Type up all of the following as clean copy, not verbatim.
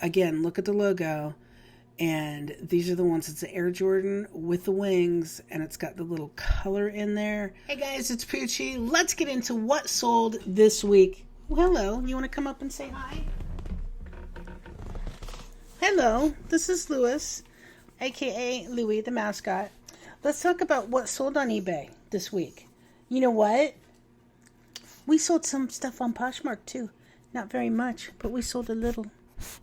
again, look at the logo. And these are the ones. It's the Air Jordan with the wings, and it's got the little color in there. Hey guys, it's Poochie. Let's get into what sold this week. Well, hello. You want to come up and say hi? Hello. This is Louis, aka Louie the mascot. Let's talk about what sold on eBay this week. You know what? We sold some stuff on Poshmark too. Not very much, but we sold a little.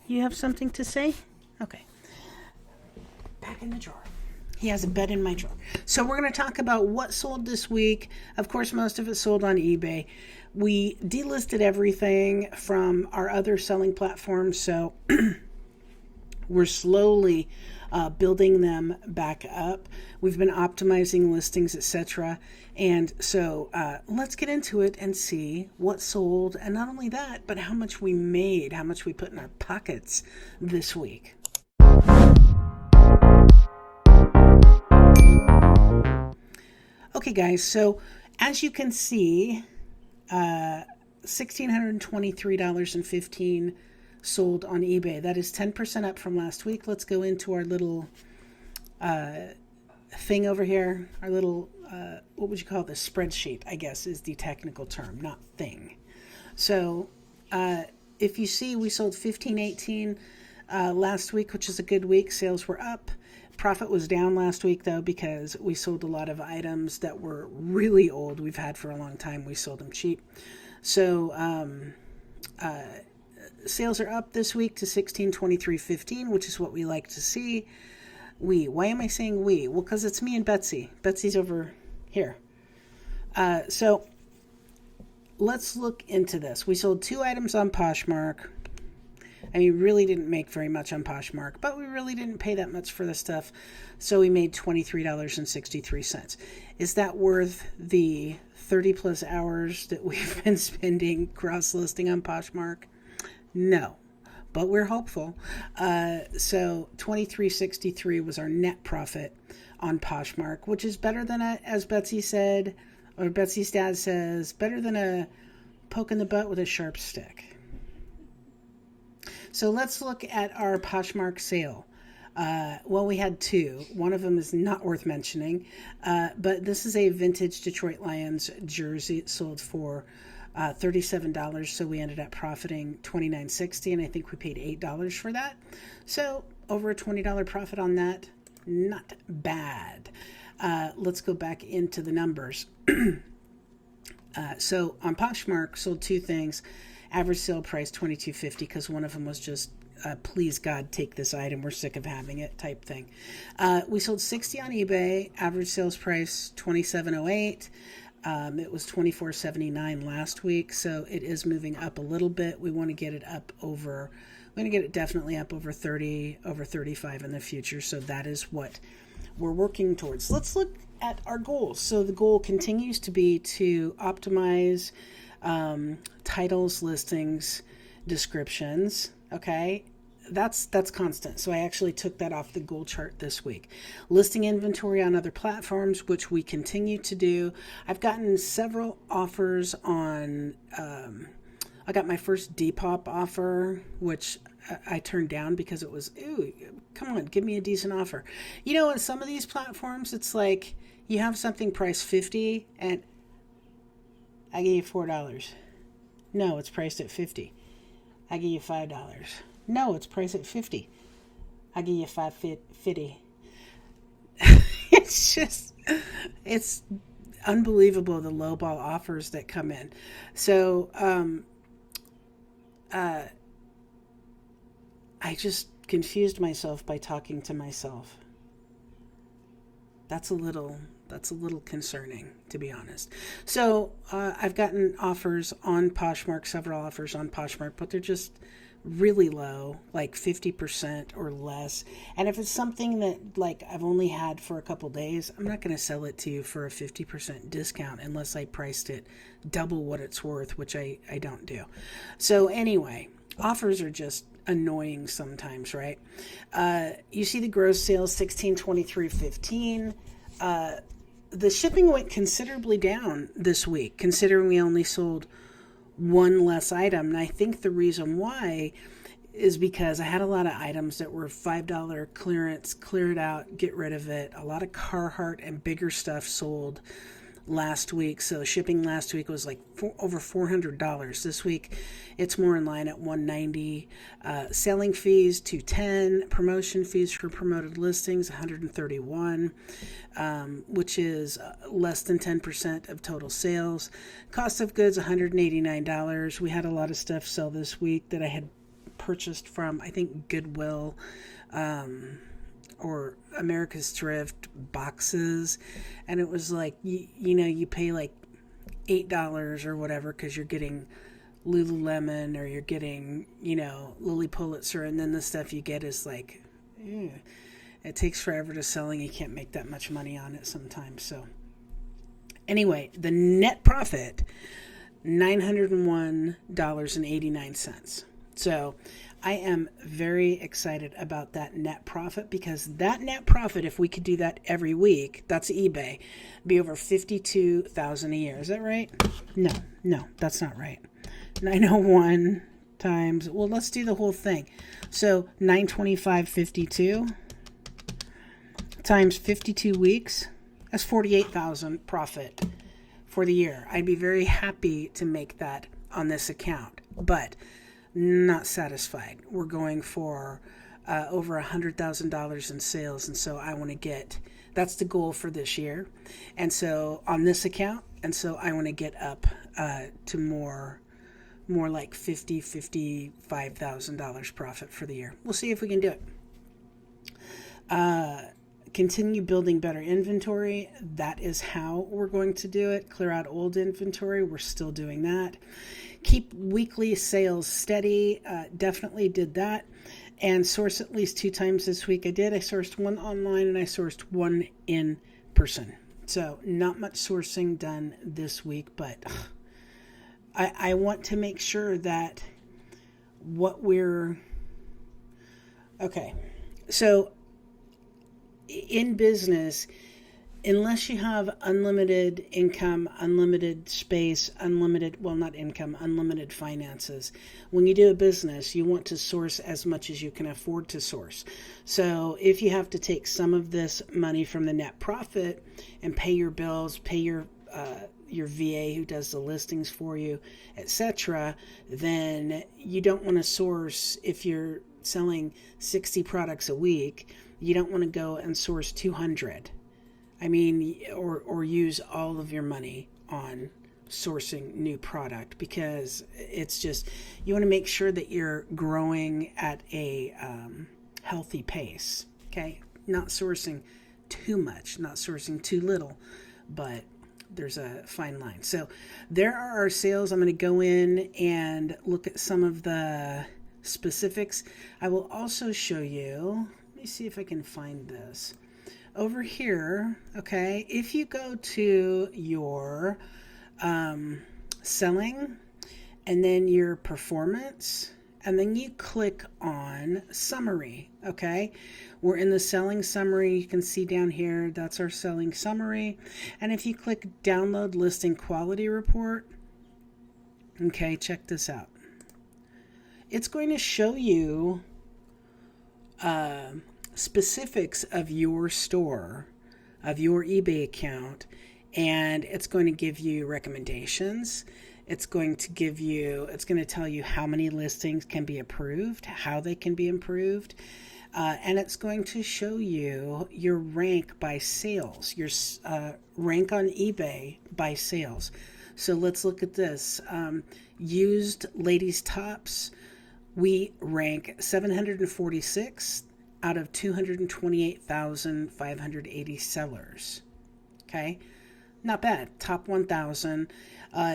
You have something to say? Okay. Back in the drawer. He has a bed in my drawer. So we're going to talk about what sold this week. Of course, most of it sold on eBay. We delisted everything from our other selling platforms, so we're slowly building them back up. We've been optimizing listings, etc. And so let's get into it and see what sold. And not only that, but how much we made, how much we put in our pockets this week. Okay, guys, so as you can see, $1,623.15 sold on eBay. That is 10% up from last week. Let's go into our little thing over here. Our little, what would you call this? Spreadsheet, I guess, is the technical term, not thing. So if you see, we sold 1518 last week, which is a good week. Sales were up. Profit was down last week, though, because we sold a lot of items that were really old. We've had for a long time. We sold them cheap. So sales are up this week to $1623.15, which is what we like to see. Why am I saying we? Well, because it's me and Betsy. Betsy's over here. So let's look into this. We sold 2 items on Poshmark. I mean, really didn't make very much on Poshmark, but we really didn't pay that much for the stuff. So we made $23.63. Is that worth the 30 plus hours that we've been spending cross-listing on Poshmark? No, but we're hopeful. So $23.63 was our net profit on Poshmark, which is better than, as Betsy said, or Betsy's dad says, better than a poke in the butt with a sharp stick. So let's look at our Poshmark sale. Well, we had 2. One of them is not worth mentioning, but this is a vintage Detroit Lions jersey. It sold for $37, so we ended up profiting $29.60, and I think we paid $8 for that. So over a $20 profit on that. Not bad. Let's go back into the numbers. So on Poshmark, sold 2 things. Average sale price $22.50 because one of them was just please God take this item, we're sick of having it type thing. We sold 60 on eBay. Average sales price $27.08. It was $24.79 last week, so it is moving up a little bit. We want to get it up over, we're going to get it definitely up over 30, over 35 in the future. So that is what we're working towards. Let's look at our goals. So the goal continues to be to optimize titles, listings, descriptions. Okay, that's constant. So I actually took that off the goal chart this week. Listing inventory on other platforms, which we continue to do. I've gotten several offers on. I got my first Depop offer, which I turned down because it was, ooh, come on, give me a decent offer. You know, on some of these platforms, it's like you have something priced $50 and I give you $4. No, it's priced at $50. I give you $5. No, it's priced at $50. I give you $5.50. It's unbelievable the lowball offers that come in. So, I just confused myself by talking to myself. That's a little concerning, to be honest. So I've gotten offers on Poshmark, several offers on Poshmark, but they're just really low, like 50% or less. And if it's something that like I've only had for a couple days, I'm not going to sell it to you for a 50% discount unless I priced it double what it's worth, which I don't do. So anyway, offers are just annoying sometimes, right? You see the gross sales, $1623.15. The shipping went considerably down this week, considering we only sold one less item. And I think the reason why is because I had a lot of items that were $5 clearance, clear it out, get rid of it. A lot of Carhartt and bigger stuff sold last week. So shipping last week was like over $400. This week it's more in line at $190. Selling fees $210. Promotion fees for promoted listings $131, which is less than 10% of total sales. Cost of goods $189. We had a lot of stuff sell this week that I had purchased from, I think, Goodwill, or America's Thrift boxes, and it was like you pay like $8 or whatever because you're getting Lululemon or you're getting Lilly Pulitzer, and then the stuff you get is like it takes forever to sell and you can't make that much money on it sometimes. So anyway, the net profit $901.89. So I am very excited about that net profit, because that net profit, if we could do that every week, that's eBay, be over $52,000 a year. Is that right? No, that's not right. 901 times, well, let's do the whole thing. So 925.52 times 52 weeks, that's 48,000 profit for the year. I'd be very happy to make that on this account, but not satisfied. We're going for over $100,000 in sales, and so I want to get, that's the goal for this year, and so on this account, and so I want to get up to more like $55,000 profit for the year. We'll see if we can do it. Continue building better inventory. That is how we're going to do it. Clear out old inventory. We're still doing that. Keep weekly sales steady. Definitely did that. And source at least 2 times this week. I did. I sourced 1 online and I sourced 1 in person. So not much sourcing done this week, but I want to make sure that what we're... Okay. So in business, unless you have unlimited income, unlimited space, unlimited finances, when you do a business, you want to source as much as you can afford to source. So if you have to take some of this money from the net profit and pay your bills, pay your VA who does the listings for you, etc., then you don't want to source, if you're selling 60 products a week, you don't want to go and source 200. I mean, or use all of your money on sourcing new product, because it's just, you want to make sure that you're growing at a healthy pace, okay? Not sourcing too much, not sourcing too little, but there's a fine line. So there are our sales. I'm going to go in and look at some of the specifics. I will also show you, let me see if I can find this. Over here, okay, if you go to your selling and then your performance, and then you click on summary, okay? We're in the selling summary. You can see down here, that's our selling summary. And if you click download listing quality report, okay, check this out. It's going to show you specifics of your store, of your eBay account, and it's going to give you recommendations. It's going to tell you how many listings can be approved, how they can be improved, and it's going to show you your rank by sales, your rank on eBay by sales. So let's look at this. Used ladies tops, we rank 746 out of 228,580 sellers. Okay, not bad. Top 1,000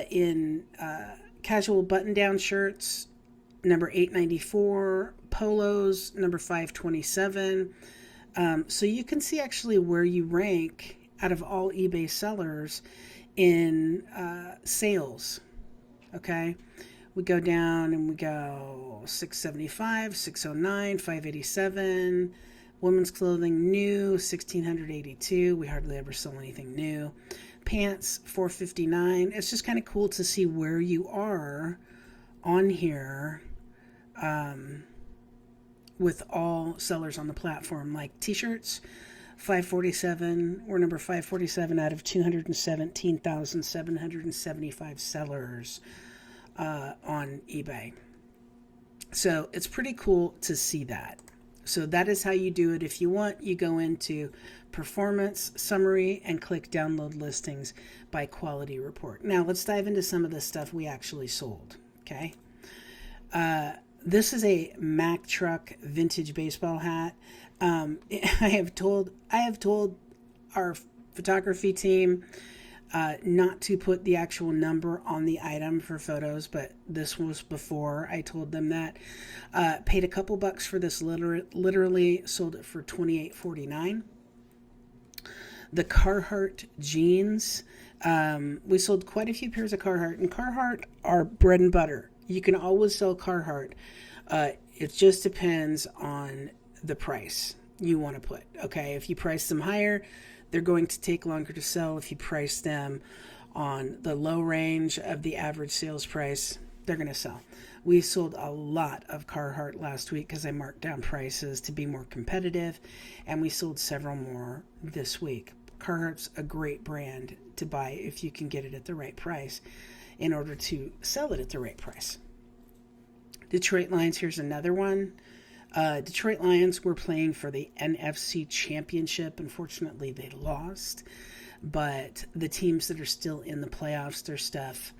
in casual button-down shirts, number 894. Polos, number 527. So you can see actually where you rank out of all eBay sellers in sales. Okay, we go down and we go 675, 609, 587. Women's clothing new, 1,682. We hardly ever sell anything new. Pants, 459. It's just kind of cool to see where you are on here with all sellers on the platform, like t-shirts. 547. We're number 547 out of 217,775 sellers on eBay. So it's pretty cool to see that. So that is how you do it. If you want, you go into performance summary and click download listings by quality report. Now let's dive into some of the stuff we actually sold. Okay. This is a Mack truck vintage baseball hat. I have told our photography team not to put the actual number on the item for photos, but this was before I told them that. Paid a couple bucks for this, literally sold it for $28.49. The Carhartt jeans, we sold quite a few pairs of Carhartt, and Carhartt are bread and butter. You can always sell Carhartt. It just depends on the price you want to put. Okay, if you price them higher, they're going to take longer to sell. If you price them on the low range of the average sales price, they're going to sell. We sold a lot of Carhartt last week because I marked down prices to be more competitive, and we sold several more this week. Carhartt's a great brand to buy if you can get it at the right price in order to sell it at the right price. Detroit Lions, here's another one. Detroit Lions were playing for the NFC Championship. Unfortunately, they lost. But the teams that are still in the playoffs, their stuff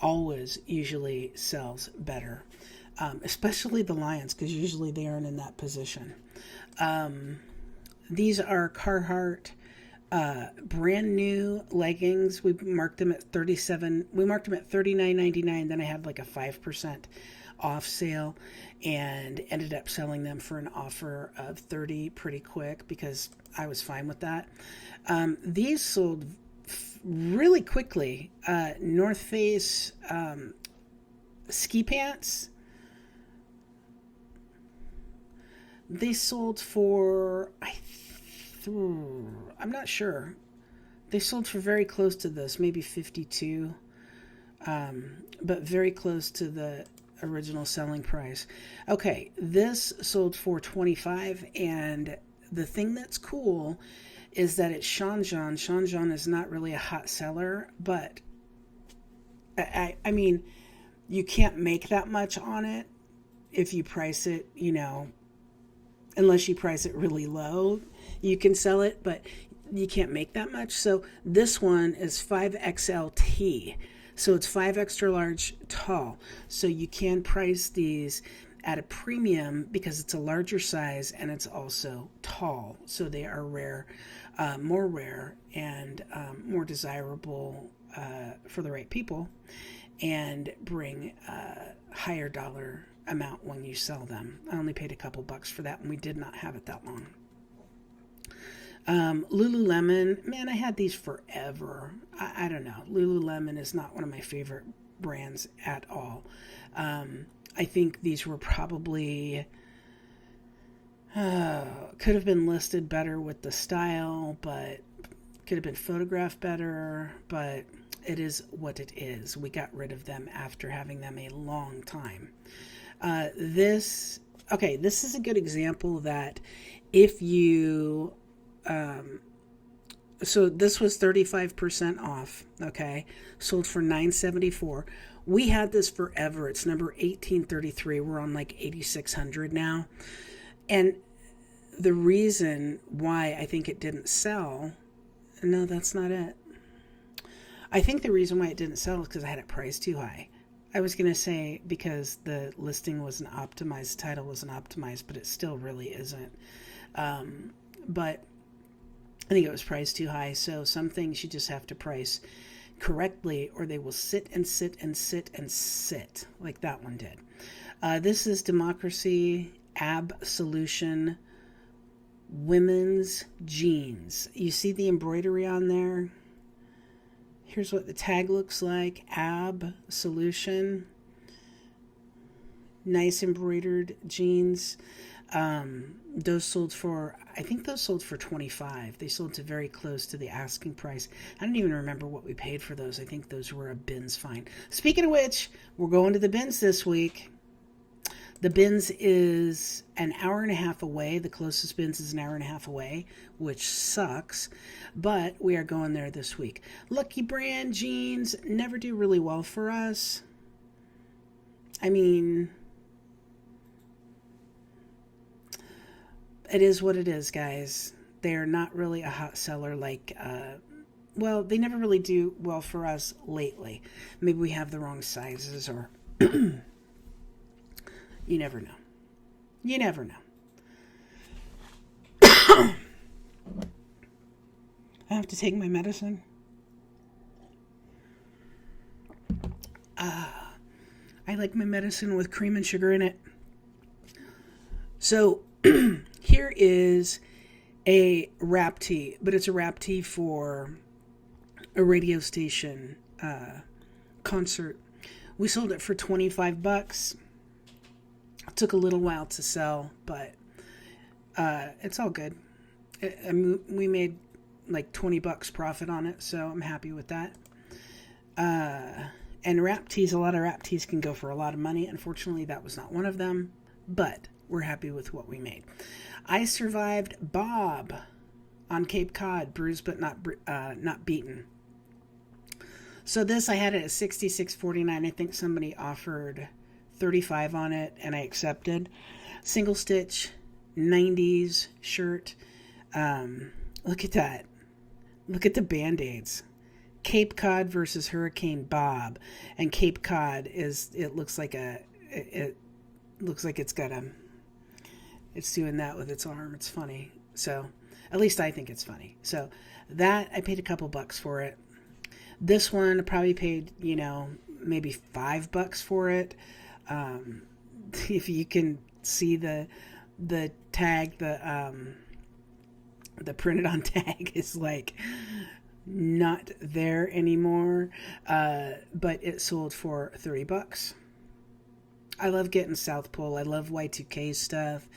always usually sells better. Especially the Lions, because usually they aren't in that position. These are Carhartt brand new leggings. We marked them at $39.99. Then I had like a 5% off sale and ended up selling them for an offer of $30 pretty quick because I was fine with that. These sold really quickly. North Face ski pants. They sold for, I'm not sure. They sold for very close to this, maybe 52, but very close to the original selling price. Okay, this sold for $25, and the thing that's cool is that it's Sean John. Sean John is not really a hot seller, but I mean, you can't make that much on it if you price it, unless you price it really low. You can sell it, but you can't make that much. So this one is 5XLT. So it's 5 extra large tall. So you can price these at a premium because it's a larger size and it's also tall. So they are rare, more rare and more desirable for the right people, and bring a higher dollar amount when you sell them. I only paid a couple bucks for that, and we did not have it that long. Lululemon, man, I had these forever. I don't know. Lululemon is not one of my favorite brands at all. I think these were probably could have been listed better with the style, but could have been photographed better, but it is what it is. We got rid of them after having them a long time. This is a good example that if you so this was 35% off, okay? Sold for $9.74. We had this forever. It's number 1833. We're on like 8,600 now. And the reason why I think it didn't sell, no, that's not it. I think the reason why it didn't sell is because I had it priced too high. I was going to say because the listing wasn't optimized, the title wasn't optimized, but it still really isn't. But I think it was priced too high. So some things you just have to price correctly, or they will sit and sit and sit and sit, like that one did. This is Democracy Absolution women's jeans. You see the embroidery on there? Here's what the tag looks like. Absolution. Nice embroidered jeans. Those sold for, I think those sold for $25. They sold to very close to the asking price. I don't even remember what we paid for those. I think those were a bins find. Speaking of which, we're going to the bins this week. The bins is an hour and a half away. The closest bins is an hour and a half away, which sucks, but we are going there this week. Lucky Brand jeans never do really well for us. I mean, it is what it is, guys. They're not really a hot seller like, well, they never really do well for us lately. Maybe we have the wrong sizes, or you never know. You never know. I have to take my medicine. I like my medicine with cream and sugar in it. So here is a wrap tee, but it's a wrap tee for a radio station concert. We sold it for $25. It took a little while to sell, but it's all good. We made like $20 profit on it, so I'm happy with that. And wrap tees, a lot of wrap tees can go for a lot of money. Unfortunately, that was not one of them, but we're happy with what we made. I survived Bob on Cape Cod, bruised but not beaten. So this, I had it at $66.49. I think somebody offered $35 on it, and I accepted. Single stitch, 90s shirt. Look at that. Look at the Band-Aids. Cape Cod versus Hurricane Bob, and Cape Cod it looks like it's doing that with its arm. It's funny. So at least I think it's funny. So that, I paid a couple bucks for it. This one I probably paid, maybe $5 for it. If you can see the tag, the printed on tag is like not there anymore, but it sold for $30. I love getting South Pole. I love Y2K stuff.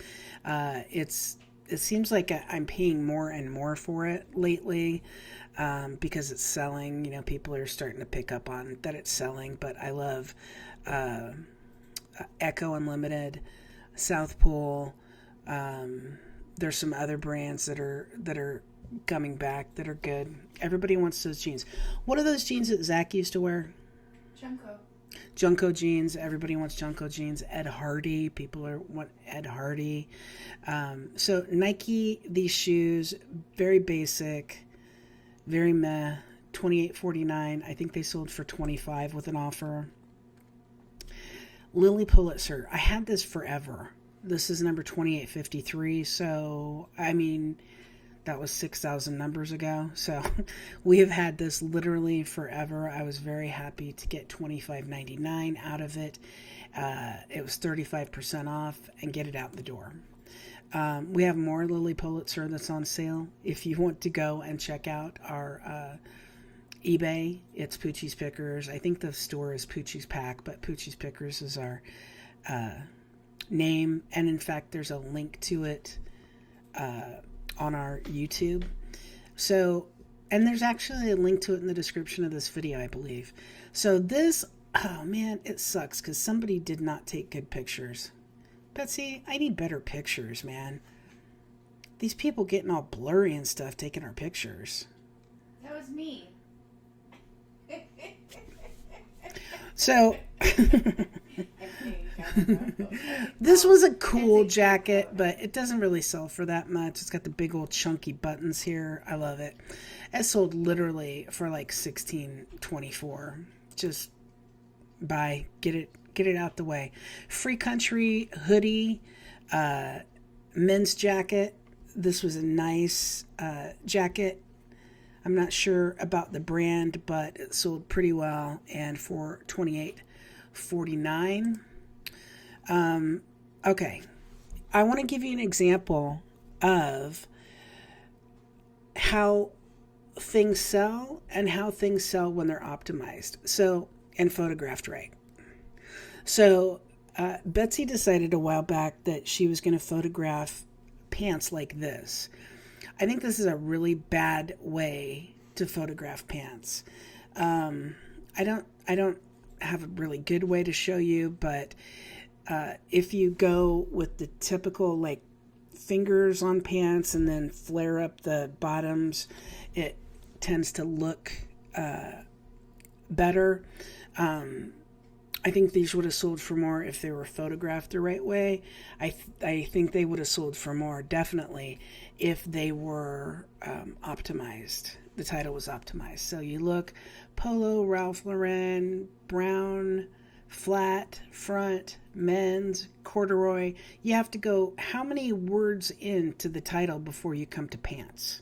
It seems like I'm paying more and more for it lately, because it's selling. People are starting to pick up on that it's selling. But I love Echo Unlimited, South Pole. There's some other brands that are coming back that are good. Everybody wants those jeans. What are those jeans that Zach used to wear? Junko jeans. Everybody wants Junko jeans. Ed Hardy. People want Ed Hardy. So Nike, these shoes, very basic, very meh. $28.49. I think they sold for $25 with an offer. Lilly Pulitzer. I had this forever. This is number 2853. So, I mean, that was 6,000 numbers ago. So we have had this literally forever. I was very happy to get $25.99 out of it. It was 35% off, and get it out the door. We have more Lilly Pulitzer that's on sale. If you want to go and check out our eBay, it's Poochie's Pickers. I think the store is Poochie's Pack, but Poochie's Pickers is our name. And in fact, there's a link to it on our YouTube. So, and there's actually a link to it in the description of this video, I believe. So this, oh man, it sucks because somebody did not take good pictures. Betsy, I need better pictures, man. These people getting all blurry and stuff taking our pictures. That was me. So this was a cool jacket, but it doesn't really sell for that much. It's got the big old chunky buttons here. I love it. It sold literally for like $16.24. Just buy, get it out the way. Free Country hoodie, men's jacket. This was a nice jacket. I'm not sure about the brand, but it sold pretty well, and for $28.49. Okay, I want to give you an example of how things sell and how things sell when they're optimized. So, and photographed right. So, Betsy decided a while back that she was going to photograph pants like this. I think this is a really bad way to photograph pants. I don't have a really good way to show you, but If you go with the typical like fingers on pants and then flare up the bottoms, it tends to look better. I think these would have sold for more if they were photographed the right way. I think they would have sold for more, definitely, if they were optimized. The title was optimized. So you look, Polo, Ralph Lauren, brown, flat, front, men's, corduroy. You have to go how many words into the title before you come to pants?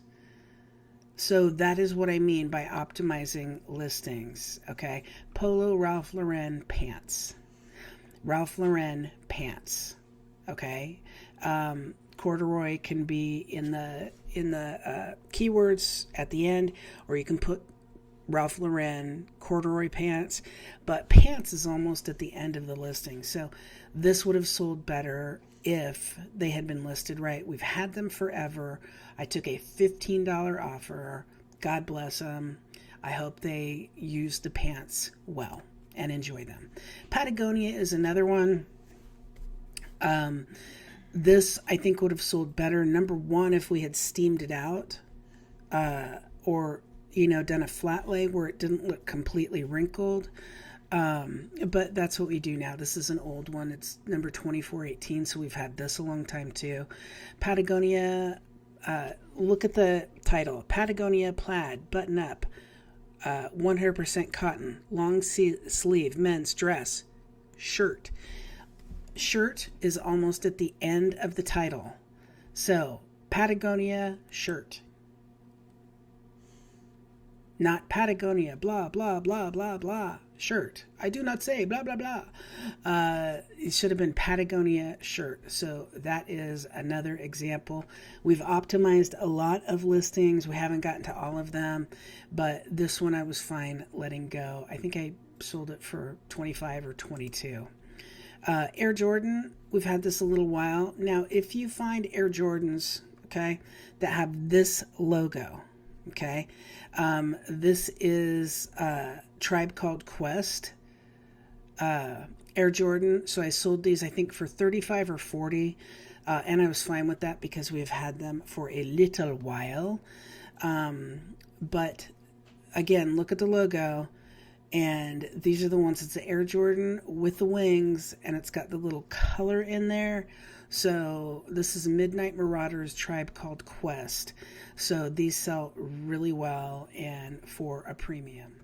So that is what I mean by optimizing listings, okay? Polo, Ralph Lauren, pants. Ralph Lauren, pants, okay? Corduroy can be in the keywords at the end, or you can put Ralph Lauren corduroy pants, but pants is almost at the end of the listing. So this would have sold better if they had been listed right. We've had them forever. I took a $15 offer. God bless them. I hope they use the pants well and enjoy them. Patagonia is another one. This I think would have sold better. Number one, if we had steamed it out, or done a flat lay where it didn't look completely wrinkled. But that's what we do now. This is an old one. It's number 2418, so we've had this a long time too. Patagonia, look at the title. Patagonia plaid, button up, 100% cotton, long sleeve, men's dress, shirt. Shirt is almost at the end of the title. So, Patagonia shirt. Not Patagonia, blah, blah, blah, blah, blah, shirt. I do not say blah, blah, blah. It should have been Patagonia shirt. So that is another example. We've optimized a lot of listings. We haven't gotten to all of them, but this one I was fine letting go. I think I sold it for 25 or 22. Air Jordan, we've had this a little while. Now, if you find Air Jordans, okay, that have this logo, okay, this is Tribe Called Quest Air Jordan. So I sold these, I think, for 35 or 40, and I was fine with that because we've had them for a little while. But again, look at the logo, and these are the ones. It's the Air Jordan with the wings, and it's got the little color in there. So this is Midnight Marauders Tribe Called Quest. So these sell really well and for a premium.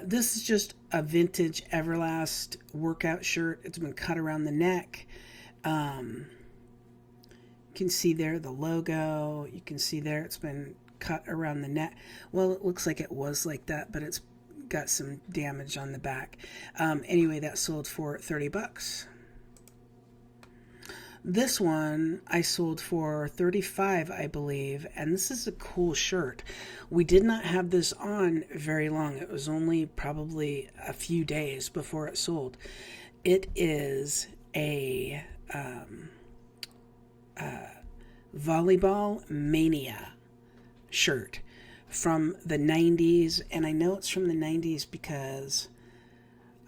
This is just a vintage Everlast workout shirt. It's been cut around the neck. You can see there the logo. You can see there it's been cut around the neck. Well, it looks like it was like that, but it's got some damage on the back. Anyway, that sold for $30. This one I sold for 35, I believe, and this is a cool shirt. We did not have this on very long. It was only probably a few days before it sold. It is a Volleyball Mania shirt from the 90s, and I know it's from the 90s because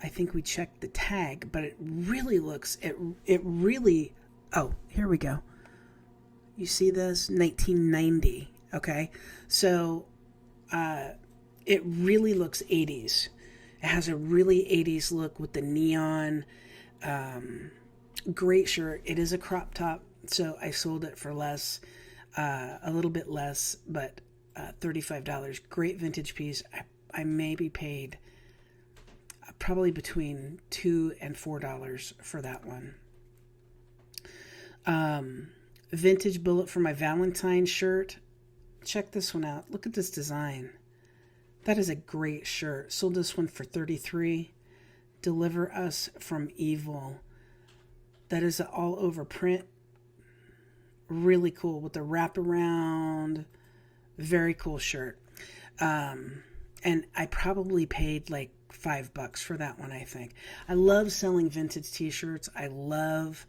I think we checked the tag, but it really looks, it really, oh, here we go. You see this? 1990, okay? So, it really looks 80s. It has a really 80s look with the neon, great shirt. It is a crop top, so I sold it for less, a little bit less, but $35. Great vintage piece. I maybe paid probably between $2 and $4 for that one. Vintage bullet for my Valentine shirt. Check this one out. Look at this design. That is a great shirt. Sold this one for $33. Deliver Us from Evil. That is an all over print. Really cool with the wraparound. Very cool shirt. And I probably paid like $5 for that one, I think. I love selling vintage t-shirts. I love,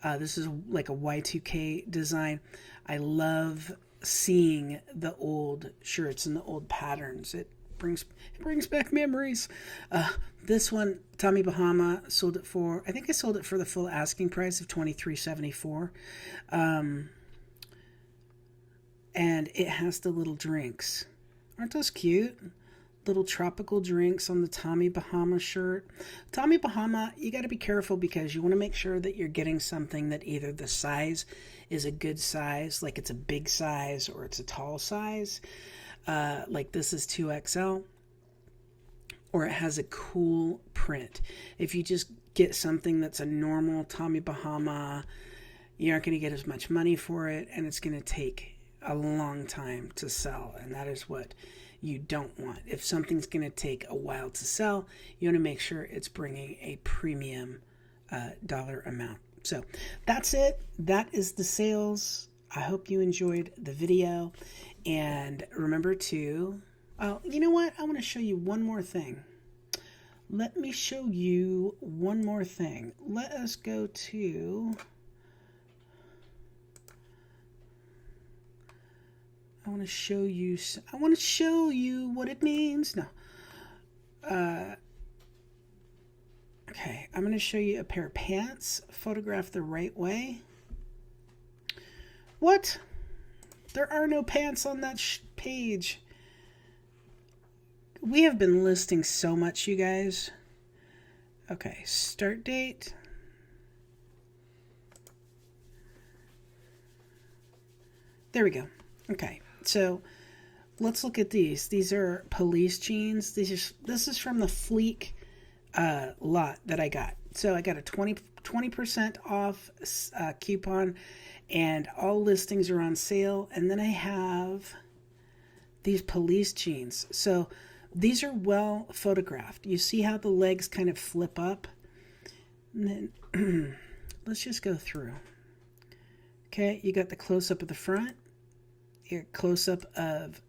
this is like a Y2K design. I love seeing the old shirts and the old patterns. brings back memories. This one, Tommy Bahama, sold it for, I think I sold it for the full asking price of $23.74. And it has the little drinks. Aren't those cute? Little tropical drinks on the Tommy Bahama shirt. Tommy Bahama, you got to be careful because you want to make sure that you're getting something that either the size is a good size, like it's a big size, or it's a tall size. Like this is 2XL, or it has a cool print. If you just get something that's a normal Tommy Bahama, you aren't going to get as much money for it, and it's going to take a long time to sell, and that is what you don't want. If something's going to take a while to sell, you want to make sure it's bringing a premium dollar amount. So that's it. That is the sales. I hope you enjoyed the video, and remember to, you know what? I want to show you one more thing. Let me show you one more thing. Let us go to, I want to show you what it means. No. Okay, I'm going to show you a pair of pants photographed the right way. What? There are no pants on that page. We have been listing so much, you guys. Okay, start date. There we go. Okay, so let's look at these. These are police jeans. This is from the Fleek lot that I got. So I got a 20% off coupon, and all listings are on sale. And then I have these police jeans. So these are well photographed. You see how the legs kind of flip up? And then let's just go through. Okay, you got the close-up of the front. You got a close-up of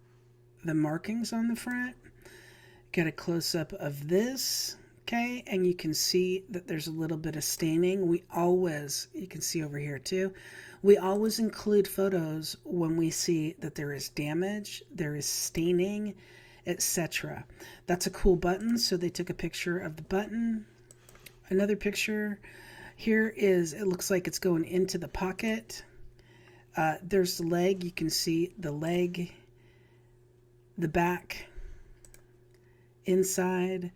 the markings on the front. Got a close-up of this. Okay, and you can see that there's a little bit of staining. You can see over here too, we always include photos when we see that there is damage, there is staining, etc. That's a cool button, so they took a picture of the button. Another picture here is, it looks like it's going into the pocket. There's the leg. You can see the leg, the back, inside.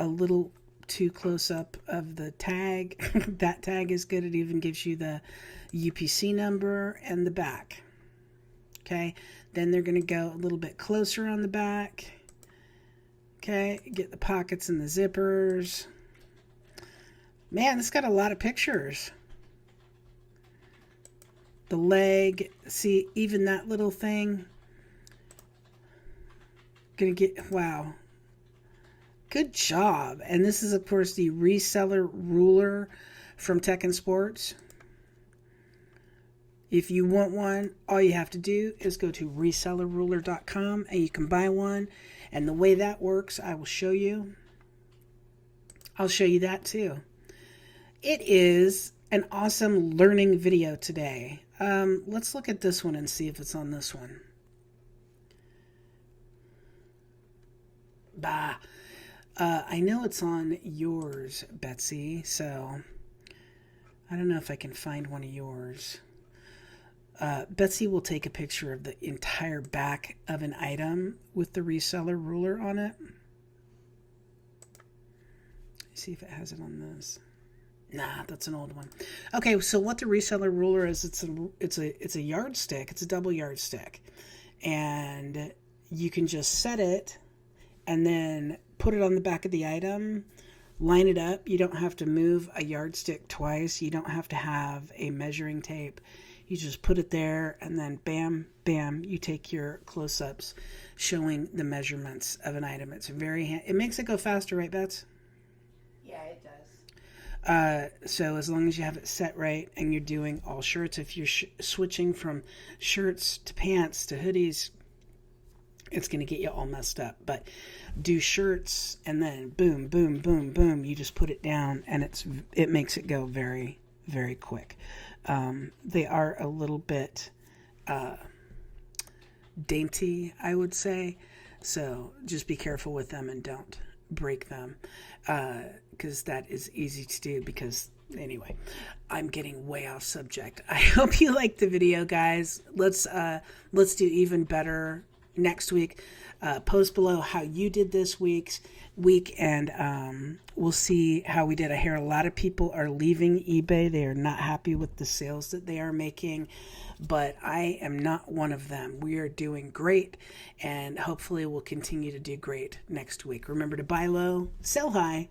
A little too close up of the tag. That tag is good. It even gives you the UPC number and the back. Okay, then they're going to go a little bit closer on the back. Okay, get the pockets and the zippers. Man, it's got a lot of pictures. The leg, see, even that little thing. Gonna get, wow. Good job. And this is, of course, the Reseller ruler from Tech and Sports. If you want one, all you have to do is go to resellerruler.com and you can buy one. And the way that works, I will show you. I'll show you that too. It is an awesome learning video today. Let's look at this one and see if it's on this one. Bah. I know it's on yours, Betsy, so I don't know if I can find one of yours. Betsy will take a picture of the entire back of an item with the Reseller ruler on it. Let's see if it has it on this. Nah, that's an old one. Okay, so what the Reseller ruler is, it's a yardstick. It's a double yardstick, and you can just set it and then put it on the back of the item, line it up. You don't have to move a yardstick twice. You don't have to have a measuring tape. You just put it there, and then bam, bam, you take your close-ups showing the measurements of an item. It's it makes it go faster, right, Bets? Yeah, it does. So as long as you have it set right and you're doing all shirts, if you're switching from shirts to pants to hoodies, it's going to get you all messed up. But do shirts and then boom, boom, boom, boom. You just put it down and it makes it go very, very quick. They are a little bit dainty, I would say. So just be careful with them and don't break them, because that is easy to do. Because anyway, I'm getting way off subject. I hope you liked the video, guys. Let's do even better next week. Post below how you did this week, and we'll see how we did. I hear a lot of people are leaving eBay. They are not happy with the sales that they are making, but I am not one of them. We are doing great, and hopefully we'll continue to do great next week. Remember to buy low, sell high.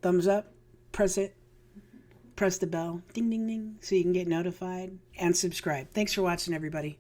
Thumbs up, press it, press the bell, ding, ding, ding, so you can get notified, and subscribe. Thanks for watching, everybody.